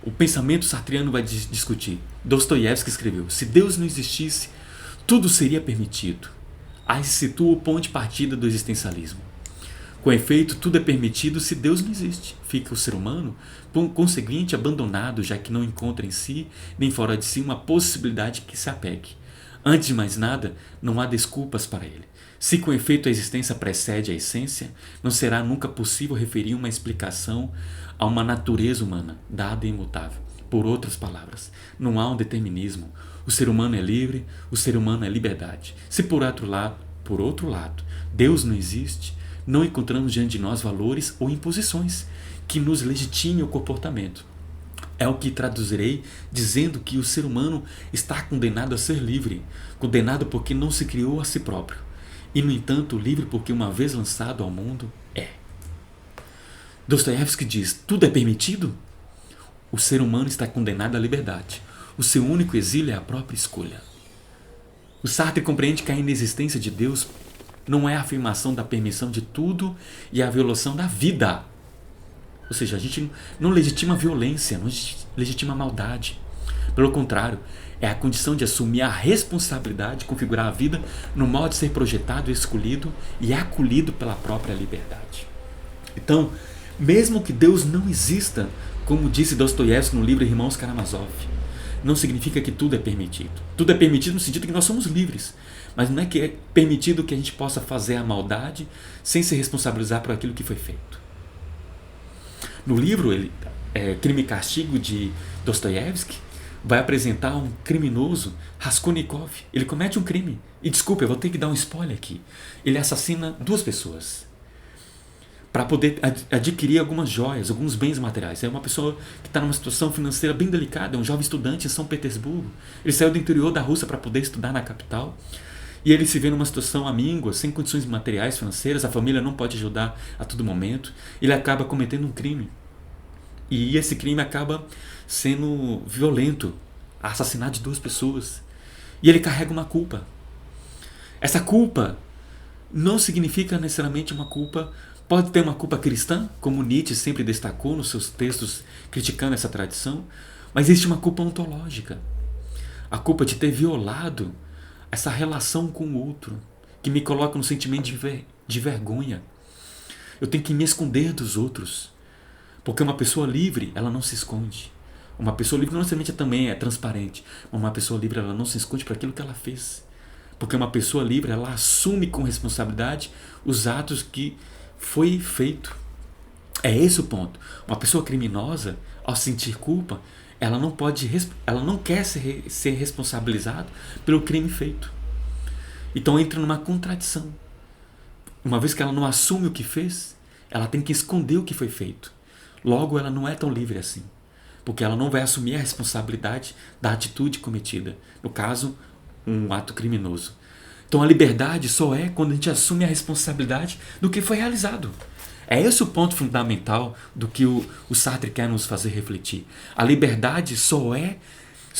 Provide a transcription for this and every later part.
O pensamento sartreano vai discutir. Dostoiévski escreveu: se Deus não existisse, tudo seria permitido. Aí se situa o ponto de partida do existencialismo. Com efeito, tudo é permitido se Deus não existe. Fica o ser humano, por conseguinte, abandonado, já que não encontra em si, nem fora de si, uma possibilidade que se apegue. Antes de mais nada, não há desculpas para ele. Se com efeito a existência precede a essência, não será nunca possível referir uma explicação a uma natureza humana, dada e imutável. Por outras palavras, não há um determinismo. O ser humano é livre, o ser humano é liberdade. Se por outro lado, Deus não existe, não encontramos diante de nós valores ou imposições que nos legitimem o comportamento. É o que traduzirei dizendo que o ser humano está condenado a ser livre, condenado porque não se criou a si próprio, e no entanto livre porque uma vez lançado ao mundo é. Dostoiévski diz: tudo é permitido? O ser humano está condenado à liberdade. O seu único exílio é a própria escolha. O Sartre compreende que a inexistência de Deus não é a afirmação da permissão de tudo e a violação da vida. Ou seja, a gente não legitima a violência, não legitima a maldade. Pelo contrário, é a condição de assumir a responsabilidade de configurar a vida no modo de ser projetado, escolhido e acolhido pela própria liberdade. Então, mesmo que Deus não exista, como disse Dostoiévski no livro Irmãos Karamazov, não significa que tudo é permitido. Tudo é permitido no sentido que nós somos livres, mas não é que é permitido que a gente possa fazer a maldade sem se responsabilizar por aquilo que foi feito. No livro Crime e Castigo de Dostoiévski, vai apresentar um criminoso, Raskolnikov. Ele comete um crime. E desculpa, eu vou ter que dar um spoiler aqui. Ele assassina 2 pessoas para poder adquirir algumas joias, alguns bens materiais. É uma pessoa que está numa situação financeira bem delicada, é um jovem estudante em São Petersburgo. Ele saiu do interior da Rússia para poder estudar na capital. E ele se vê numa situação amíngua, sem condições materiais, financeiras, a família não pode ajudar a todo momento. Ele acaba cometendo um crime. E esse crime acaba sendo violento, assassinato de 2 pessoas. E ele carrega uma culpa. Essa culpa não significa necessariamente uma culpa, pode ter uma culpa cristã, como Nietzsche sempre destacou nos seus textos criticando essa tradição, mas existe uma culpa ontológica. A culpa de ter violado essa relação com o outro, que me coloca no sentimento de vergonha. Eu tenho que me esconder dos outros. Porque uma pessoa livre, ela não se esconde. Uma pessoa livre não necessariamente também é transparente. Mas uma pessoa livre, ela não se esconde por aquilo que ela fez. Porque uma pessoa livre, ela assume com responsabilidade os atos que foi feito. É esse o ponto. Uma pessoa criminosa, ao sentir culpa, ela não quer ser responsabilizada pelo crime feito. Então entra numa contradição. Uma vez que ela não assume o que fez, ela tem que esconder o que foi feito. Logo, ela não é tão livre assim, porque ela não vai assumir a responsabilidade da atitude cometida, no caso, um ato criminoso. Então a liberdade só é quando a gente assume a responsabilidade do que foi realizado. É esse o ponto fundamental do que o Sartre quer nos fazer refletir. A liberdade só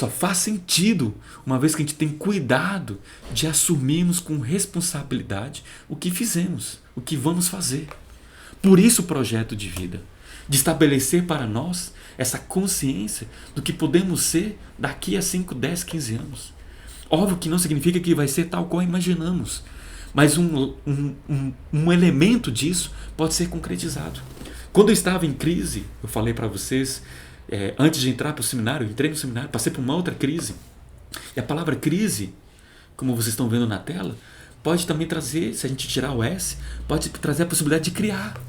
faz sentido uma vez que a gente tem cuidado de assumirmos com responsabilidade o que fizemos, o que vamos fazer. Por isso o projeto de vida, de estabelecer para nós essa consciência do que podemos ser daqui a 5, 10, 15 anos. Óbvio que não significa que vai ser tal qual imaginamos, mas um elemento disso pode ser concretizado. Quando eu estava em crise, eu falei para vocês, antes de entrar para o seminário, eu entrei no seminário, passei por uma outra crise. E a palavra crise, como vocês estão vendo na tela, pode também trazer, se a gente tirar o S, pode trazer a possibilidade de criar.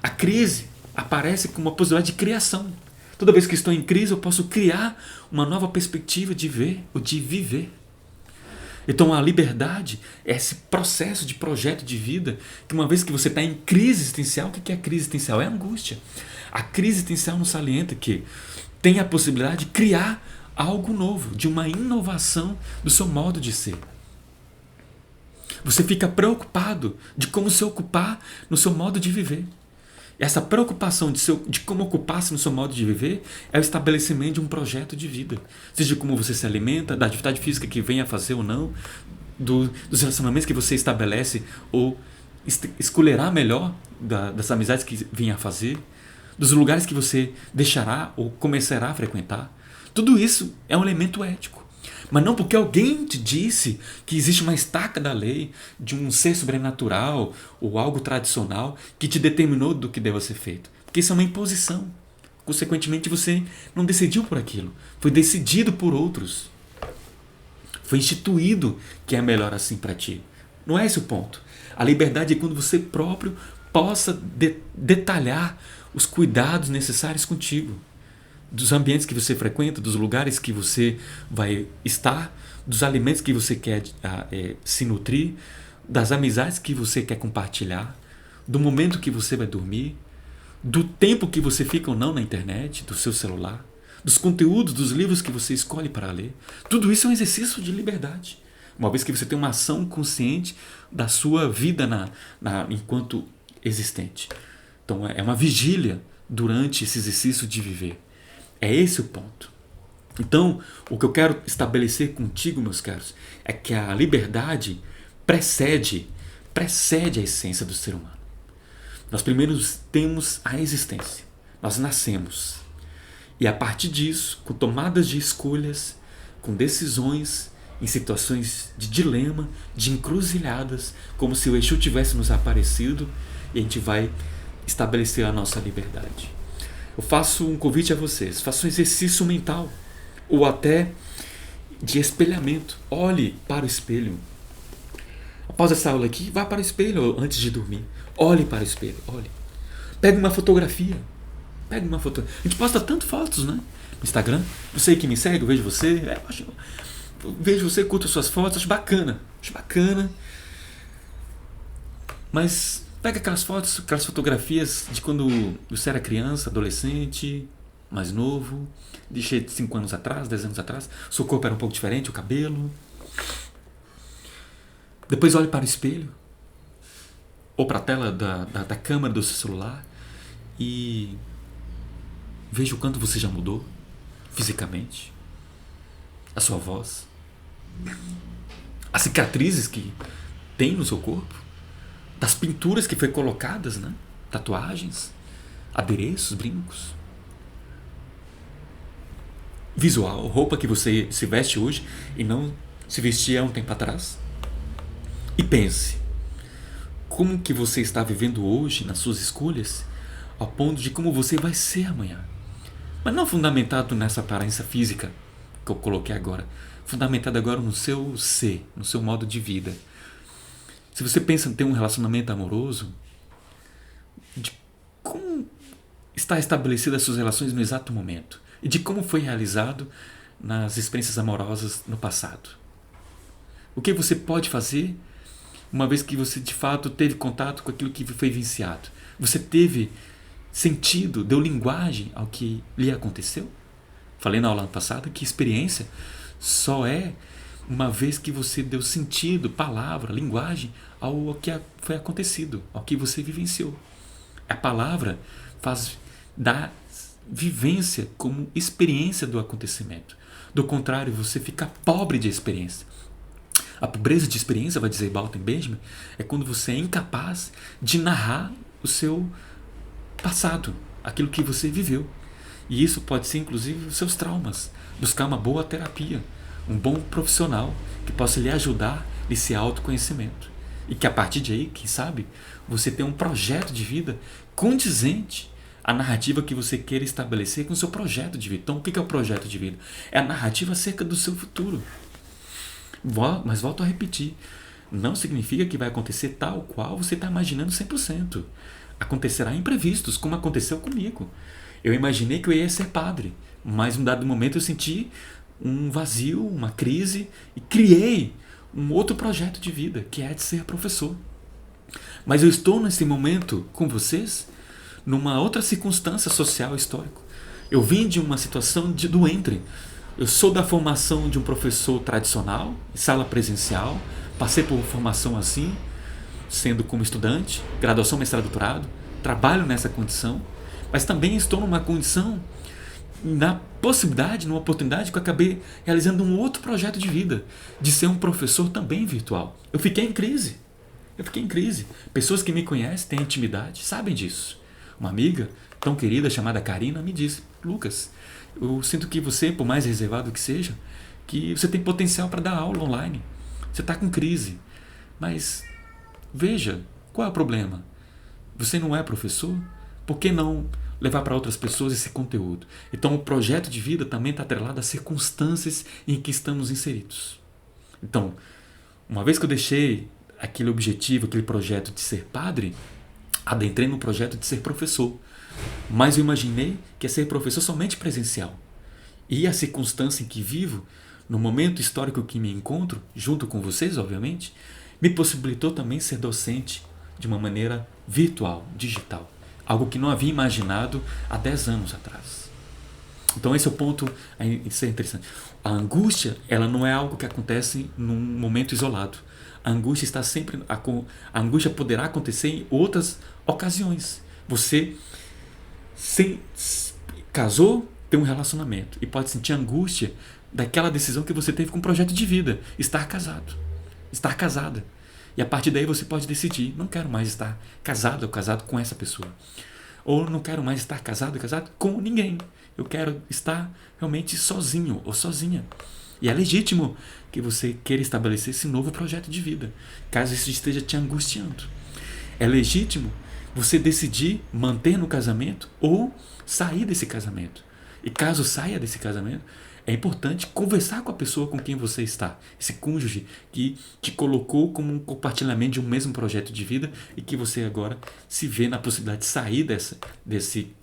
A crise aparece como uma possibilidade de criação. Toda vez que estou em crise, eu posso criar uma nova perspectiva de ver ou de viver. Então a liberdade é esse processo de projeto de vida que uma vez que você está em crise existencial, o que é crise existencial? É angústia. A crise existencial nos salienta que tem a possibilidade de criar algo novo, de uma inovação do seu modo de ser. Você fica preocupado de como se ocupar no seu modo de viver. Essa preocupação de como ocupar-se no seu modo de viver é o estabelecimento de um projeto de vida. Seja como você se alimenta, da atividade física que venha a fazer ou não, dos relacionamentos que você estabelece ou escolherá melhor das amizades que venha a fazer, dos lugares que você deixará ou começará a frequentar. Tudo isso é um elemento ético. Mas não porque alguém te disse que existe uma estaca da lei de um ser sobrenatural ou algo tradicional que te determinou do que deva ser feito. Porque isso é uma imposição. Consequentemente, você não decidiu por aquilo. Foi decidido por outros. Foi instituído que é melhor assim para ti. Não é esse o ponto. A liberdade é quando você próprio possa detalhar os cuidados necessários contigo. Dos ambientes que você frequenta, dos lugares que você vai estar, dos alimentos que você quer se nutrir, das amizades que você quer compartilhar, do momento que você vai dormir, do tempo que você fica ou não na internet, do seu celular, dos conteúdos, dos livros que você escolhe para ler. Tudo isso é um exercício de liberdade. Uma vez que você tem uma ação consciente da sua vida enquanto existente. Então é uma vigília durante esse exercício de viver. É esse o ponto. Então, o que eu quero estabelecer contigo, meus caros, é que a liberdade precede a essência do ser humano. Nós primeiro temos a existência. Nós nascemos. E a partir disso, com tomadas de escolhas, com decisões, em situações de dilema, de encruzilhadas, como se o Exu tivesse nos aparecido, e a gente vai estabelecer a nossa liberdade. Eu faço um convite a vocês, faça um exercício mental, ou até de espelhamento. Olhe para o espelho. Após essa aula aqui, vá para o espelho antes de dormir. Olhe para o espelho, olhe. Pegue uma fotografia. A gente posta tanto fotos, né? No Instagram. Você que me segue, eu vejo você. Vejo você, curto as suas fotos, acho bacana. Mas pega aquelas fotos, aquelas fotografias de quando você era criança, adolescente, mais novo, de 5 anos atrás, 10 anos atrás. Seu corpo era um pouco diferente, o cabelo. Depois olhe para o espelho. Ou para a tela da câmera do seu celular. E veja o quanto você já mudou fisicamente. A sua voz. As cicatrizes que tem no seu corpo. Das pinturas que foi colocadas, né? Tatuagens, adereços, brincos. Visual, roupa que você se veste hoje e não se vestia há um tempo atrás. E pense, como que você está vivendo hoje nas suas escolhas, ao ponto de como você vai ser amanhã. Mas não fundamentado nessa aparência física que eu coloquei agora, fundamentado agora no seu ser, no seu modo de vida. Se você pensa em ter um relacionamento amoroso, de como está estabelecida as suas relações no exato momento e de como foi realizado nas experiências amorosas no passado. O que você pode fazer uma vez que você de fato teve contato com aquilo que foi vivenciado? Você teve sentido, deu linguagem ao que lhe aconteceu? Falei na aula passada que experiência só é uma vez que você deu sentido, palavra, linguagem ao que foi acontecido, ao que você vivenciou. A palavra faz da vivência como experiência do acontecimento. Do contrário, você fica pobre de experiência. A pobreza de experiência, vai dizer Walter Benjamin, é quando você é incapaz de narrar o seu passado, aquilo que você viveu. E isso pode ser inclusive os seus traumas. Buscar uma boa terapia, um bom profissional que possa lhe ajudar nesse autoconhecimento. E que a partir de aí, quem sabe, você tenha um projeto de vida condizente à narrativa que você queira estabelecer com o seu projeto de vida. Então, o que é o projeto de vida? É a narrativa acerca do seu futuro. Mas volto a repetir, não significa que vai acontecer tal qual você está imaginando 100%. Acontecerá imprevistos, como aconteceu comigo. Eu imaginei que eu ia ser padre, mas em um dado momento eu senti um vazio, uma crise e criei um outro projeto de vida, que é de ser professor. Mas eu estou nesse momento com vocês numa outra circunstância social histórica. Eu vim de uma situação do entre. Eu sou da formação de um professor tradicional, sala presencial, passei por formação assim, sendo como estudante, graduação, mestrado, doutorado, trabalho nessa condição, mas também estou numa condição, na possibilidade, numa oportunidade que eu acabei realizando um outro projeto de vida, de ser um professor também virtual. Eu fiquei em crise. Pessoas que me conhecem, têm intimidade, sabem disso. Uma amiga tão querida chamada Karina me disse: Lucas, eu sinto que você, por mais reservado que seja, que você tem potencial para dar aula online. Você está com crise. Mas veja, qual é o problema? Você não é professor? Por que não levar para outras pessoas esse conteúdo? Então o projeto de vida também está atrelado às circunstâncias em que estamos inseridos. Então, uma vez que eu deixei aquele objetivo, aquele projeto de ser padre, adentrei no projeto de ser professor. Mas eu imaginei que ia ser professor somente presencial. E a circunstância em que vivo, no momento histórico que me encontro, junto com vocês, obviamente, me possibilitou também ser docente de uma maneira virtual, digital. Algo que não havia imaginado há 10 anos atrás. Então esse é o ponto a ser interessante. A angústia, ela não é algo que acontece num momento isolado. A angústia está sempre, a angústia poderá acontecer em outras ocasiões. Você casou, tem um relacionamento e pode sentir angústia daquela decisão que você teve com um projeto de vida, estar casado, estar casada. E a partir daí você pode decidir: não quero mais estar casado ou casado com essa pessoa. Ou não quero mais estar casado ou casado com ninguém. Eu quero estar realmente sozinho ou sozinha. E é legítimo que você queira estabelecer esse novo projeto de vida, caso isso esteja te angustiando. É legítimo você decidir manter no casamento ou sair desse casamento. E caso saia desse casamento, é importante conversar com a pessoa com quem você está, esse cônjuge que te colocou como um compartilhamento de um mesmo projeto de vida e que você agora se vê na possibilidade de sair desse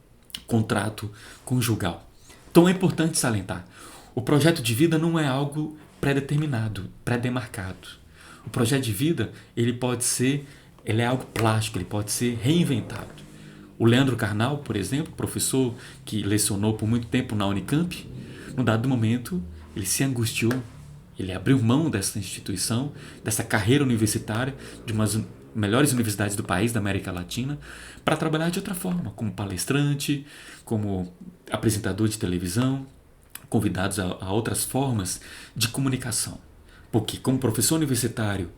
contrato conjugal. Então é importante salientar: o projeto de vida não é algo pré-determinado, pré-demarcado. O projeto de vida, ele é algo plástico, ele pode ser reinventado. O Leandro Carnal, por exemplo, professor que lecionou por muito tempo na Unicamp, num dado momento, ele se angustiou, ele abriu mão dessa instituição, dessa carreira universitária, de umas melhores universidades do país, da América Latina, para trabalhar de outra forma, como palestrante, como apresentador de televisão, convidados a outras formas de comunicação. Porque, como professor universitário,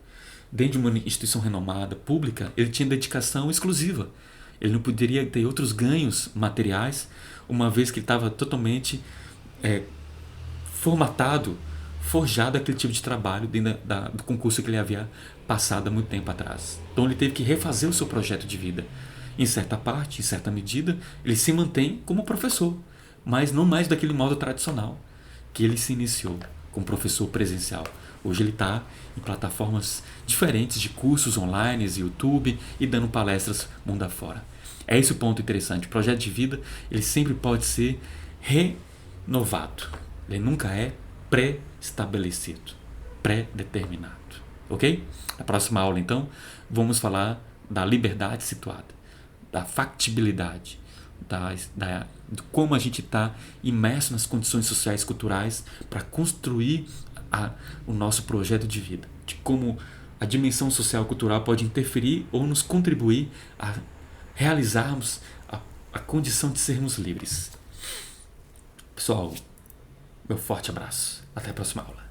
dentro de uma instituição renomada, pública, ele tinha dedicação exclusiva. Ele não poderia ter outros ganhos materiais, uma vez que ele estava totalmente forjado aquele tipo de trabalho dentro do concurso que ele havia passado há muito tempo atrás. Então ele teve que refazer o seu projeto de vida. Em certa parte, em certa medida, ele se mantém como professor, mas não mais daquele modo tradicional que ele se iniciou como professor presencial. Hoje ele está em plataformas diferentes de cursos online, YouTube e dando palestras mundo afora. É esse o ponto interessante. O projeto de vida, ele sempre pode ser renovado. Ele nunca é pré-estabelecido, pré-determinado. Ok? Na próxima aula, então, vamos falar da liberdade situada, da factibilidade, de como a gente está imerso nas condições sociais e culturais para construir o nosso projeto de vida, de como a dimensão social e cultural pode interferir ou nos contribuir a realizarmos a condição de sermos livres. Pessoal, meu forte abraço. Até a próxima aula.